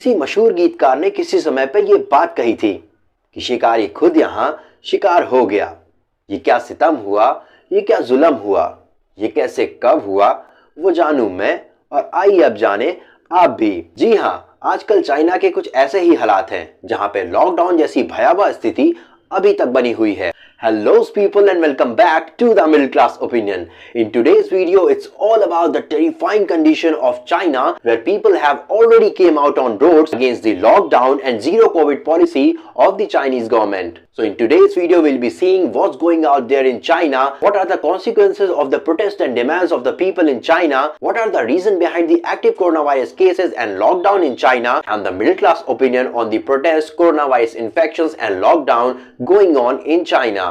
किसी मशहूर गीतकार ने किसी समय पर यह बात कही थी कि शिकारी खुद यहाँ शिकार हो गया। ये क्या सितम हुआ, ये क्या जुल्म हुआ, ये कैसे कब हुआ, वो जानूं मैं और आइए अब जाने आप भी। जी हाँ, आजकल चाइना के कुछ ऐसे ही हालात हैं जहां पे लॉकडाउन जैसी भयावह स्थिति अभी तक बनी हुई है। Hello people and welcome back to the Middle Class Opinion. In today's video, it's all about the terrifying condition of China where people have already came out on roads against the lockdown and zero COVID policy of the Chinese government. So in today's video, we'll be seeing what's going out there in China, what are the consequences of the protest and demands of the people in China, what are the reasons behind the active coronavirus cases and lockdown in China, and the middle class opinion on the protests, coronavirus infections and lockdown going on in China.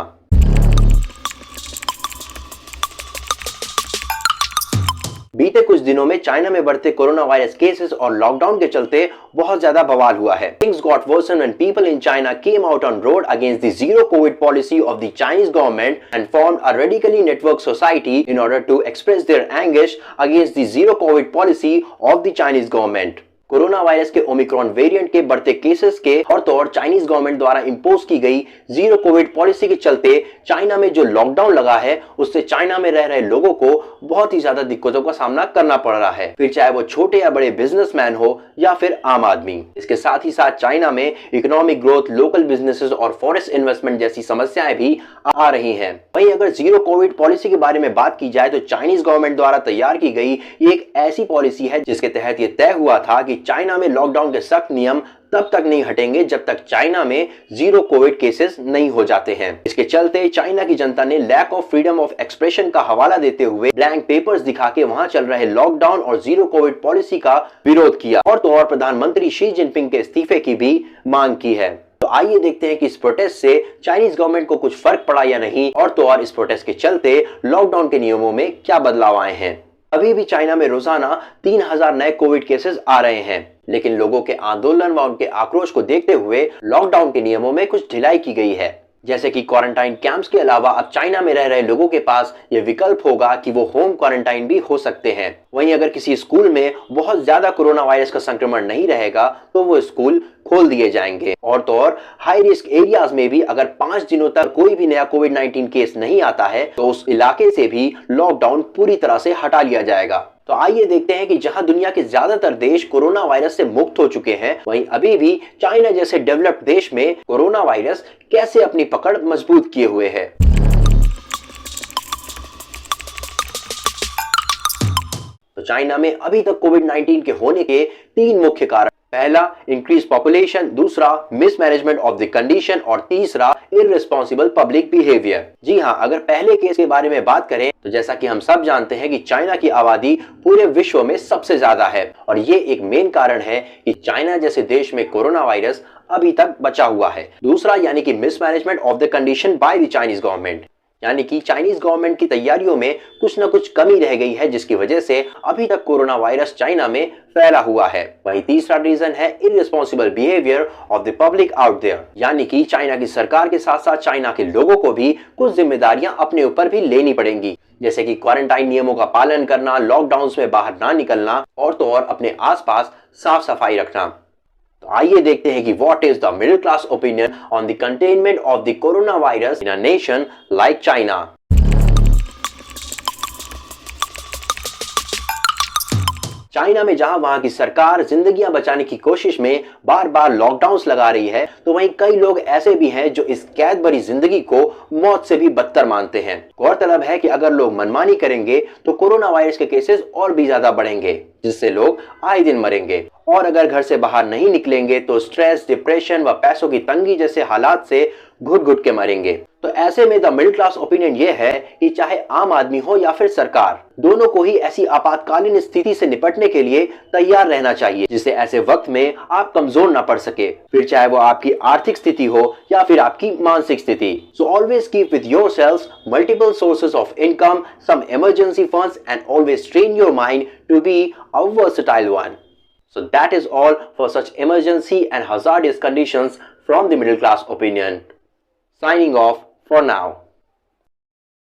बीते कुछ दिनों में China में बढ़ते corona virus cases और lockdown के चलते बहुत ज्यादा बवाल हुआ है। Things got worsened when people in China came out on road against the zero COVID policy of the Chinese government and formed a radically networked society in order to express their anguish against the zero COVID policy of the Chinese government. Corona virus के Omicron variant के बढ़ते cases के और तो और Chinese government द्वारा impose की गई जीरो कोविड पॉलिसी के चलते चाइना में जो लॉकडाउन लगा है उससे चाइना में रह रहे लोगों को बहुत ही ज्यादा दिक्कतों का सामना करना पड़ रहा है, फिर चाहे वो छोटे या बड़े बिजनेसमैन हो या फिर आम आदमी। इसके साथ ही साथ चाइना में इकोनॉमिक ग्रोथ, लोकल बिजनेसेस और फॉरेस्ट इन्वेस्टमेंट जैसी समस्याएं भी आ रही हैं। वहीं अगर जीरो कोविड पॉलिसी के बारे में बात की जाए तो चाइनीज गवर्नमेंट द्वारा तैयार की गई ये एक ऐसी पॉलिसी है जिसके तहत ये तय हुआ था कि चाइना में लॉकडाउन के सख्त नियम तब तक नहीं हटेंगे जब तक चाइना में जीरो कोविड केसेस नहीं हो जाते हैं। इसके चलते चाइना की जनता ने lack of freedom of expression का हवाला देते हुए ब्लैंक पेपर्स दिखा के वहां चल रहे लॉकडाउन और जीरो कोविड पॉलिसी का विरोध किया और तो और प्रधानमंत्री शी जिनपिंग के इस्तीफे की भी मांग की है। तो आइए देखते हैं कि इस प्रोटेस्ट से चाइनीज गवर्नमेंट को कुछ फर्क पड़ा या नहीं और तो और इस प्रोटेस्ट के चलते लॉकडाउन के नियमों में क्या बदलाव आए हैं। अभी भी चाइना में रोजाना 3000 नए कोविड केसेस आ रहे हैं, लेकिन लोगों के आंदोलन व उनके आक्रोश को देखते हुए लॉकडाउन के नियमों में कुछ ढिलाई की गई है। जैसे कि क्वारंटाइन कैंप्स के अलावा अब चाइना में रह रहे लोगों के पास यह विकल्प होगा कि वो होम क्वारंटाइन भी हो सकते हैं। वहीं अगर किसी स्कूल में बहुत ज्यादा कोरोना वायरस का संक्रमण नहीं रहेगा तो वो स्कूल खोल दिए जाएंगे और तो और हाई रिस्क एरियाज में भी अगर 5 दिनों तक कोई भी नया कोविड-19 केस नहीं आता है तो उस इलाके से भी लॉकडाउन पूरी तरह से हटा लिया जाएगा। तो आइए देखते हैं कि जहां दुनिया के ज्यादातर देश कोरोना वायरस से मुक्त हो चुके हैं, वहीं अभी भी चाइना जैसे डेवलप्ड देश में कोरोना वायरस कैसे अपनी पकड़ मजबूत किए हुए है। तो चाइना में अभी तक कोविड-19 के होने के 3 मुख्य कारण, पहला इंक्रीज पॉपुलेशन, दूसरा मिसमैनेजमेंट ऑफ द कंडीशन और तीसरा इररिस्पांसिबल पब्लिक बिहेवियर। जी हाँ, अगर पहले केस के बारे में बात करें तो जैसा कि हम सब जानते हैं कि चाइना की आबादी पूरे विश्व में सबसे ज्यादा है और ये एक मेन कारण है कि चाइना जैसे देश में कोरोना वायरस अभी तक बचा हुआ है। दूसरा यानी कि mismanagement of the condition by the Chinese government, यानी कि चाइनीज गवर्नमेंट की तैयारियों में कुछ न कुछ कमी रह गई है जिसकी वजह से अभी तक कोरोना वायरस चाइना में फैला हुआ है। वहीं तीसरा रीजन है irresponsible behaviour of the public out there, यानी कि चाइना की सरकार के साथ साथ चाइना के लोगों को भी कुछ जिम्मेदारियां अपने ऊपर भी लेनी पड़ेंगी, जैसे कि क्वारंटाइन नियमों का पालन करना, लॉकडाउन में बाहर ना निकलना और तो और अपने आसपास साफ सफाई रखना। तो आइए देखते हैं कि what is the middle class opinion on the containment of the corona virus in a nation like China. China में जहां वहां की सरकार जिंदगियां बचाने की कोशिश में बार बार लॉकडाउन्स लगा रही है, तो वहीं कई लोग ऐसे भी हैं जो इस कैद भरी जिंदगी को मौत से भी बदतर मानते हैं। गौरतलब है कि अगर लोग मनमानी करेंगे तो कोरोना वायरस के केसेस और भी ज्यादा बढ़ेंगे, जिससे लोग आए दिन मरेंगे और अगर घर से बाहर नहीं निकलेंगे तो स्ट्रेस, डिप्रेशन व पैसों की तंगी जैसे हालात से घुट घुट के मरेंगे। तो ऐसे में द मिडिल क्लास ओपिनियन ये है कि चाहे आम आदमी हो या फिर सरकार, दोनों को ही ऐसी आपातकालीन स्थिति से निपटने के लिए तैयार रहना चाहिए जिससे ऐसे वक्त में आप कमजोर ना पड़ सके, फिर चाहे वो आपकी आर्थिक स्थिति हो या फिर आपकी मानसिक स्थिति। So always keep with yourself multiple sources of income, some emergency funds and always train your mind to be a versatile one. So that is all for such emergency and hazardous conditions from the middle class opinion. Signing off for now.